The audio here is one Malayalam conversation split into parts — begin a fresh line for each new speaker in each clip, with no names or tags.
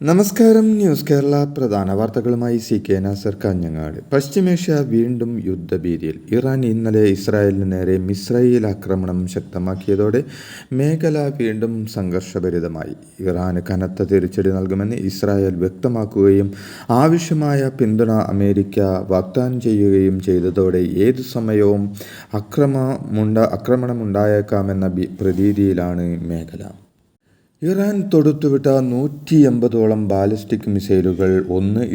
നമസ്കാരം. ന്യൂസ് കേരള പ്രധാന വാർത്തകളുമായി CK നാസർ കാഞ്ഞങ്ങാട്. പശ്ചിമേഷ്യ വീണ്ടും യുദ്ധഭീതിയിൽ. ഇറാൻ ഇന്നലെ ഇസ്രായേലിന് നേരെ മിസൈൽ ആക്രമണം ശക്തമാക്കിയതോടെ മേഖല വീണ്ടും സംഘർഷഭരിതമായി. ഇറാന് കനത്ത തിരിച്ചടി നൽകുമെന്ന് ഇസ്രായേൽ വ്യക്തമാക്കുകയും ആവശ്യമായ പിന്തുണ അമേരിക്ക വാഗ്ദാനം ചെയ്യുകയും ചെയ്തതോടെ ഏതു സമയവും ആക്രമണമുണ്ടായേക്കാമെന്ന പ്രതീതിയിലാണ് മേഖല. ഇറാൻ തൊടുത്തുവിട്ട 180ഓളം ബാലിസ്റ്റിക് മിസൈലുകൾ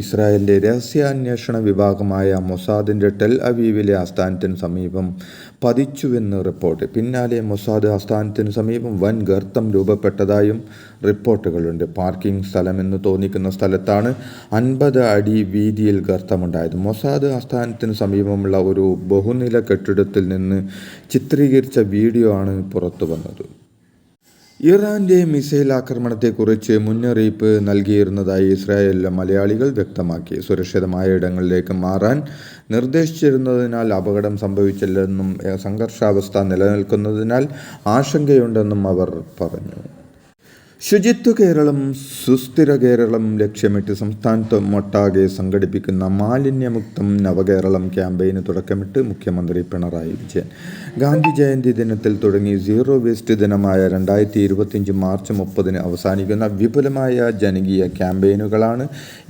ഇസ്രായേലിൻ്റെ രഹസ്യാന്വേഷണ വിഭാഗമായ മൊസാദിൻ്റെ ടെൽ അവീവിലെ ആസ്ഥാനത്തിന് സമീപം പതിച്ചുവെന്ന് റിപ്പോർട്ട്. പിന്നാലെ മൊസാദ് ആസ്ഥാനത്തിന് സമീപം വൻ ഗർത്തം രൂപപ്പെട്ടതായും റിപ്പോർട്ടുകളുണ്ട്. പാർക്കിംഗ് സ്ഥലമെന്ന് തോന്നിക്കുന്ന സ്ഥലത്താണ് 50 അടി വീതിയിൽ ഗർത്തമുണ്ടായത്. മൊസാദ് ആസ്ഥാനത്തിന് സമീപമുള്ള ഒരു ബഹുനില കെട്ടിടത്തിൽ നിന്ന് ചിത്രീകരിച്ച വീഡിയോ ആണ് പുറത്തു വന്നത്. ഇറാൻ്റെ മിസൈൽ ആക്രമണത്തെക്കുറിച്ച് മുന്നറിയിപ്പ് നൽകിയിരുന്നതായി ഇസ്രായേലിലെ മലയാളികൾ വ്യക്തമാക്കി. സുരക്ഷിതമായ ഇടങ്ങളിലേക്ക് മാറാൻ നിർദ്ദേശിച്ചിരുന്നതിനാൽ അപകടം സംഭവിച്ചില്ലെന്നും സംഘർഷാവസ്ഥ നിലനിൽക്കുന്നതിനാൽ ആശങ്കയുണ്ടെന്നും അവർ പറഞ്ഞു. ശുചിത്വ കേരളം സുസ്ഥിര കേരളം ലക്ഷ്യമിട്ട് സംസ്ഥാനത്തൊട്ടാകെ സംഘടിപ്പിക്കുന്ന മാലിന്യമുക്തം നവകേരളം ക്യാമ്പയിന് തുടക്കമിട്ട് മുഖ്യമന്ത്രി പിണറായി വിജയൻ. ഗാന്ധി ജയന്തി ദിനത്തിൽ തുടങ്ങി സീറോ വേസ്റ്റ് ദിനമായ 2025 മാർച്ച് 30 അവസാനിക്കുന്ന വിപുലമായ ജനകീയ ക്യാമ്പയിനുകളാണ്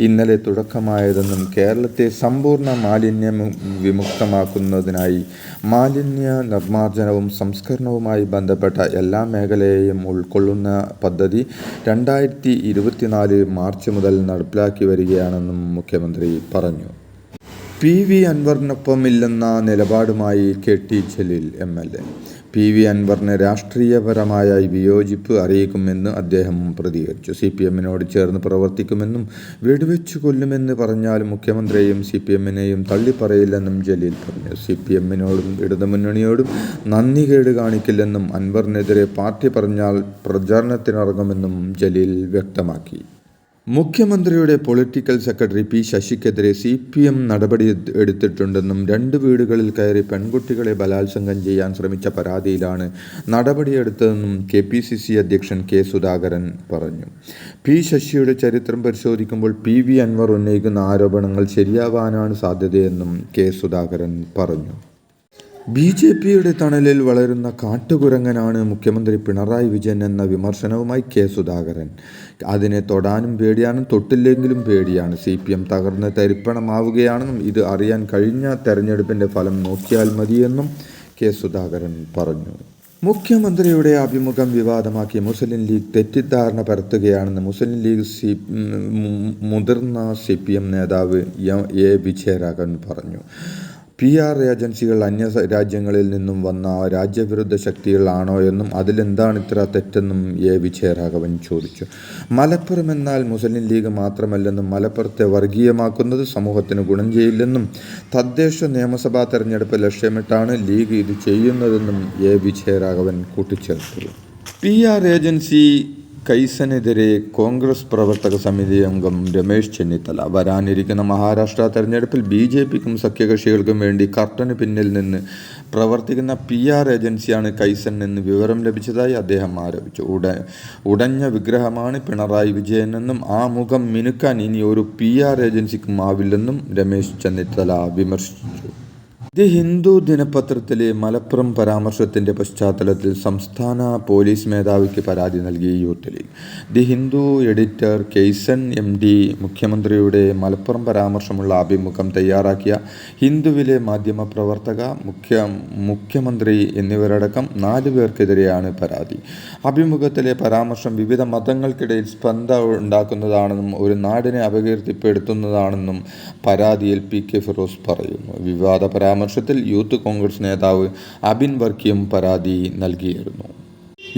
ഇന്നലെ തുടക്കമായതെന്നും കേരളത്തെ സമ്പൂർണ്ണ മാലിന്യ വിമുക്തമാക്കുന്നതിനായി മാലിന്യ നിർമ്മാർജ്ജനവും സംസ്കരണവുമായി ബന്ധപ്പെട്ട എല്ലാ മേഖലയെയും ഉൾക്കൊള്ളുന്ന പദ്ധതി 2024 മാർച്ച് മുതൽ നടപ്പിലാക്കി വരികയാണെന്നും മുഖ്യമന്ത്രി പറഞ്ഞു. PV അൻവറിനൊപ്പമില്ലെന്ന നിലപാടുമായി KT Jaleel MLA. PV അൻവറിന് രാഷ്ട്രീയപരമായ വിയോജിപ്പ് അറിയിക്കുമെന്ന് അദ്ദേഹം പ്രതികരിച്ചു. CPM-നോട് ചേർന്ന് പ്രവർത്തിക്കുമെന്നും വെടിവെച്ചു കൊല്ലുമെന്ന് പറഞ്ഞാലും മുഖ്യമന്ത്രിയെയും CPM-നെയും തള്ളിപ്പറയില്ലെന്നും ജലീൽ പറഞ്ഞു. CPM-നോടും ഇടതുമുന്നണിയോടും നന്ദികേട് കാണിക്കില്ലെന്നും അൻവറിനെതിരെ പാർട്ടി പറഞ്ഞാൽ പ്രചാരണത്തിനിറങ്ങുമെന്നും ജലീൽ വ്യക്തമാക്കി. മുഖ്യമന്ത്രിയുടെ പൊളിറ്റിക്കൽ സെക്രട്ടറി P. ശശിക്കെതിരെ CPM നടപടി എടുത്തിട്ടുണ്ടെന്നും 2 വീടുകളിൽ കയറി പെൺകുട്ടികളെ ബലാത്സംഗം ചെയ്യാൻ ശ്രമിച്ച പരാതിയിലാണ് നടപടിയെടുത്തതെന്നും KPCC അധ്യക്ഷൻ K. സുധാകരൻ പറഞ്ഞു. P. ശശിയുടെ ചരിത്രം പരിശോധിക്കുമ്പോൾ PV അൻവർ ഉന്നയിക്കുന്ന ആരോപണങ്ങൾ ശരിയാവാനാണ് സാധ്യതയെന്നും K. സുധാകരൻ പറഞ്ഞു. BJPയുടെ തണലിൽ വളരുന്ന കാട്ടുകുരങ്ങനാണ് മുഖ്യമന്ത്രി പിണറായി വിജയൻ എന്ന വിമർശനവുമായി K. സുധാകരൻ. അതിനെ തൊടാനും പേടിയാണ്, തൊട്ടില്ലെങ്കിലും പേടിയാണ്. CPM തകർന്ന് തരിപ്പണമാവുകയാണെന്നും ഇത് അറിയാൻ കഴിഞ്ഞ തെരഞ്ഞെടുപ്പിൻ്റെ ഫലം നോക്കിയാൽ മതിയെന്നും K. സുധാകരൻ പറഞ്ഞു. മുഖ്യമന്ത്രിയുടെ അഭിമുഖം വിവാദമാക്കി മുസ്ലിം ലീഗ് തെറ്റിദ്ധാരണ പരത്തുകയാണെന്ന് മുസ്ലിം ലീഗ് മുതിർന്ന CPM നേതാവ് A. വിജയരാഘവൻ പറഞ്ഞു. PR ഏജൻസികൾ അന്യ രാജ്യങ്ങളിൽ നിന്നും വന്ന രാജ്യവിരുദ്ധ ശക്തികളാണോ എന്നും അതിലെന്താണ് ഇത്ര തെറ്റെന്നും A. വിജയരാഘവൻ ചോദിച്ചു. മലപ്പുറം എന്നാൽ മുസ്ലിം ലീഗ് മാത്രമല്ലെന്നും മലപ്പുറത്തെ വർഗീയമാക്കുന്നത് സമൂഹത്തിന് ഗുണം ചെയ്യില്ലെന്നും തദ്ദേശ നിയമസഭാ തെരഞ്ഞെടുപ്പ് ലക്ഷ്യമിട്ടാണ് ലീഗ് ഇത് ചെയ്യുന്നതെന്നും A. വിജയരാഘവൻ കൂട്ടിച്ചേർത്തു. PR ഏജൻസി കൈസനെതിരെ കോൺഗ്രസ് പ്രവർത്തക സമിതി അംഗം രമേശ് ചെന്നിത്തല. വരാനിരിക്കുന്ന മഹാരാഷ്ട്ര തെരഞ്ഞെടുപ്പിൽ BJPക്കും സഖ്യകക്ഷികൾക്കും വേണ്ടി കർട്ടന് പിന്നിൽ നിന്ന് പ്രവർത്തിക്കുന്ന PR ഏജൻസിയാണ് കൈസൻ എന്ന് വിവരം ലഭിച്ചതായി അദ്ദേഹം ആരോപിച്ചു. ഉടഞ്ഞ വിഗ്രഹമാണ് പിണറായി വിജയനെന്നും ആ മുഖം മിനുക്കാൻ ഇനി ഒരു PR ഏജൻസിക്കും ആവില്ലെന്നും രമേശ് ചെന്നിത്തല വിമർശിച്ചു. ദി ഹിന്ദു ദിനപത്രത്തിലെ മലപ്പുറം പരാമർശത്തിൻ്റെ പശ്ചാത്തലത്തിൽ സംസ്ഥാന പോലീസ് മേധാവിക്ക് പരാതി നൽകി youth league. The Hindu editor കെയ്സൺ MD മുഖ്യമന്ത്രിയുടെ മലപ്പുറം പരാമർശമുള്ള അഭിമുഖം തയ്യാറാക്കിയ ഹിന്ദുവിലെ മാധ്യമപ്രവർത്തക, മുഖ്യമന്ത്രി എന്നിവരടക്കം 4 പേർക്കെതിരെയാണ് പരാതി. അഭിമുഖത്തിലെ പരാമർശം വിവിധ മതങ്ങൾക്കിടയിൽ സ്പർദ്ധ ഉണ്ടാക്കുന്നതാണെന്നും ഒരു നാടിനെ അപകീർത്തിപ്പെടുത്തുന്നതാണെന്നും പരാതിയിൽ PK ഫിറോസ് പറയുന്നു. വിവാദ പരാമർശത്തിൽ യൂത്ത് കോൺഗ്രസ് നേതാവ് അബിൻ വർക്കിയും പരാതി നൽകിയിരുന്നു.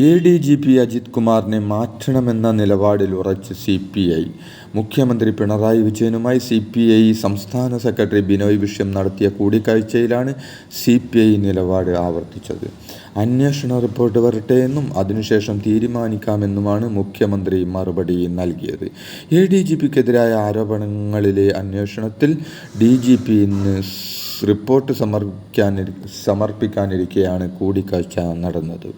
ADGP അജിത് കുമാറിനെ മാറ്റണമെന്ന നിലപാടിൽ ഉറച്ച് CPI. മുഖ്യമന്ത്രി പിണറായി വിജയനുമായി CPI സംസ്ഥാന സെക്രട്ടറി ബിനോയ് വിശ്വം നടത്തിയ കൂടിക്കാഴ്ചയിലാണ് CPI നിലപാട് ആവർത്തിച്ചത്. അന്വേഷണ റിപ്പോർട്ട് വരട്ടെ എന്നും അതിനുശേഷം തീരുമാനിക്കാമെന്നുമാണ് മുഖ്യമന്ത്രി മറുപടി നൽകിയത്. ADGPക്കെതിരായ ആരോപണങ്ങളിലെ അന്വേഷണത്തിൽ DGP ഇന്ന് റിപ്പോർട്ട് സമർപ്പിക്കാനിരിക്കെയാണ് കൂടിക്കാഴ്ച നടന്നത്.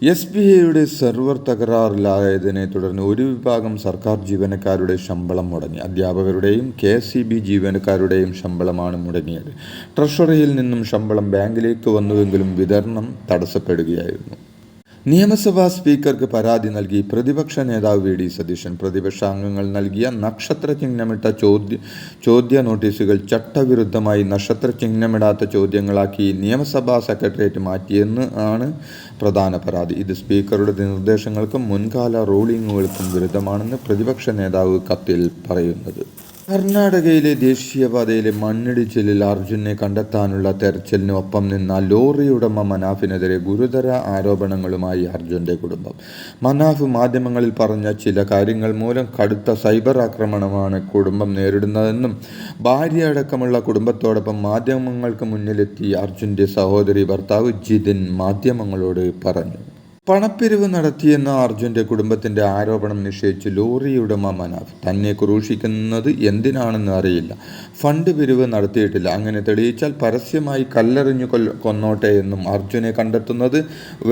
SBIയുടെ സെർവർ തകരാറിലായതിനെ തുടർന്ന് ഒരു വിഭാഗം സർക്കാർ ജീവനക്കാരുടെ ശമ്പളം മുടങ്ങി. അധ്യാപകരുടെയും KSEB ജീവനക്കാരുടെയും ശമ്പളമാണ് മുടങ്ങിയത്. ട്രഷറിയിൽ നിന്നും ശമ്പളം ബാങ്കിലേക്ക് വന്നുവെങ്കിലും വിതരണം തടസ്സപ്പെടുകയായിരുന്നു. നിയമസഭാ സ്പീക്കർക്ക് പരാതി നൽകി പ്രതിപക്ഷ നേതാവ് VD സതീശൻ. പ്രതിപക്ഷ അംഗങ്ങൾ നൽകിയ നക്ഷത്ര ചിഹ്നമിട്ട ചോദ്യ നോട്ടീസുകൾ ചട്ടവിരുദ്ധമായി നക്ഷത്ര ചിഹ്നമിടാത്ത ചോദ്യങ്ങളാക്കി നിയമസഭാ സെക്രട്ടേറിയറ്റ് മാറ്റിയെന്ന് ആണ് പ്രധാന പരാതി. ഇത് സ്പീക്കറുടെ നിർദ്ദേശങ്ങൾക്കും മുൻകാല റൂളിങ്ങുകൾക്കും വിരുദ്ധമാണെന്ന് പ്രതിപക്ഷ നേതാവ് കത്തിൽ പറയുന്നത്. കർണാടകയിലെ ദേശീയപാതയിലെ മണ്ണിടിച്ചിലിൽ അർജുനെ കണ്ടെത്താനുള്ള തെരച്ചിലിന് ഒപ്പം നിന്ന ലോറി ഉടമ മനാഫിനെതിരെ ഗുരുതര ആരോപണങ്ങളുമായി അർജുൻ്റെ കുടുംബം. മനാഫ് മാധ്യമങ്ങളിൽ പറഞ്ഞ ചില കാര്യങ്ങൾ മൂലം കടുത്ത സൈബർ ആക്രമണമാണ് കുടുംബം നേരിടുന്നതെന്നും ഭാര്യ അടക്കമുള്ള കുടുംബത്തോടൊപ്പം മാധ്യമങ്ങൾക്ക് മുന്നിലെത്തി അർജുൻ്റെ സഹോദരി ഭർത്താവ് ജിതിൻ മാധ്യമങ്ങളോട് പറഞ്ഞു. പണപ്പിരിവ് നടത്തിയെന്ന അർജുൻ്റെ കുടുംബത്തിൻ്റെ ആരോപണം നിഷേധിച്ച് ലോറി ഉടമ മനാഫ് തന്നെ ക്രൂശിക്കുന്നത് എന്തിനാണെന്ന് അറിയില്ല, ഫണ്ട് പിരിവ് നടത്തിയിട്ടില്ല, അങ്ങനെ തെളിയിച്ചാൽ പരസ്യമായി കല്ലെറിഞ്ഞു കൊന്നോട്ടെ എന്നും അർജുനെ കണ്ടെത്തുന്നത്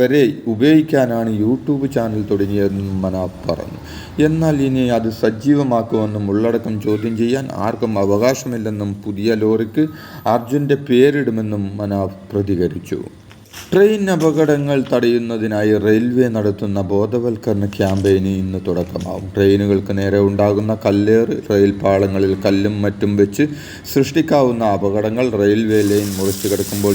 വരെ ഉപയോഗിക്കാനാണ് യൂട്യൂബ് ചാനൽ തുടങ്ങിയതെന്നും മനാഫ് പറഞ്ഞു. എന്നാൽ ഇനി അത് സജീവമാക്കുമെന്നും ഉള്ളടക്കം ചോദ്യം ചെയ്യാൻ ആർക്കും അവകാശമില്ലെന്നും പുതിയ ലോറിക്ക് അർജുൻ്റെ പേരിടുമെന്നും മനാഫ് പ്രതികരിച്ചു. ട്രെയിൻ അപകടങ്ങൾ തടയുന്നതിനായി റെയിൽവേ നടത്തുന്ന ബോധവൽക്കരണ ക്യാമ്പയിന് ഇന്ന് തുടക്കമാവും. ട്രെയിനുകൾക്ക് നേരെ ഉണ്ടാകുന്ന കല്ലേറ്, റെയിൽ പാളങ്ങളിൽ കല്ലും മറ്റും വെച്ച് സൃഷ്ടിക്കാവുന്ന അപകടങ്ങൾ, റെയിൽവേ ലൈൻ മുറിച്ചു കിടക്കുമ്പോൾ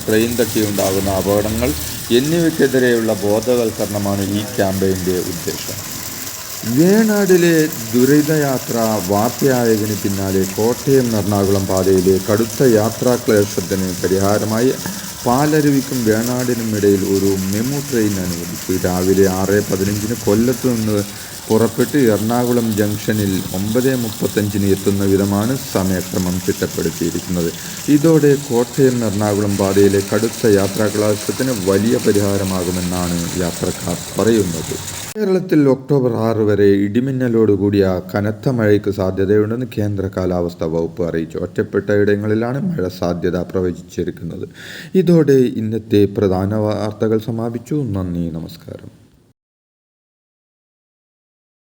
ട്രെയിൻ തട്ടിയുണ്ടാകുന്ന അപകടങ്ങൾ എന്നിവയ്ക്കെതിരെയുള്ള ബോധവൽക്കരണമാണ് ഈ ക്യാമ്പയിൻ്റെ ഉദ്ദേശം. വേണാടിലെ ദുരിതയാത്ര വാർത്തയായതിന് പിന്നാലെ കോട്ടയം എറണാകുളം പാതയിലെ കടുത്ത യാത്രാക്ലേശത്തിന് പരിഹാരമായി പാലരുവിക്കും വേണാടിനും ഇടയിൽ ഒരു മെമു ട്രെയിൻ അനുവദിച്ചു. രാവിലെ 6:15 കൊല്ലത്ത് നിന്ന് പുറപ്പെട്ട് എറണാകുളം ജംഗ്ഷനിൽ 9:35 എത്തുന്ന വിധമാണ് സമയക്രമം ചിട്ടപ്പെടുത്തിയിരിക്കുന്നത്. ഇതോടെ കോട്ടയം എറണാകുളം പാതയിലെ കടുത്ത യാത്രാക്ലേശത്തിന് വലിയ പരിഹാരമാകുമെന്നാണ് യാത്രക്കാർ പറയുന്നത്. കേരളത്തിൽ ഒക്ടോബർ 6 വരെ ഇടിമിന്നലോടുകൂടിയ കനത്ത മഴയ്ക്ക് സാധ്യതയുണ്ടെന്ന് കേന്ദ്ര കാലാവസ്ഥാ വകുപ്പ് അറിയിച്ചു. ഒറ്റപ്പെട്ട ഇടങ്ങളിലാണ് മഴ സാധ്യത പ്രവചിച്ചിരിക്കുന്നത്. ഇതോടെ ഇന്നത്തെ പ്രധാന വാർത്തകൾ സമാപിച്ചു. നന്ദി, നമസ്കാരം.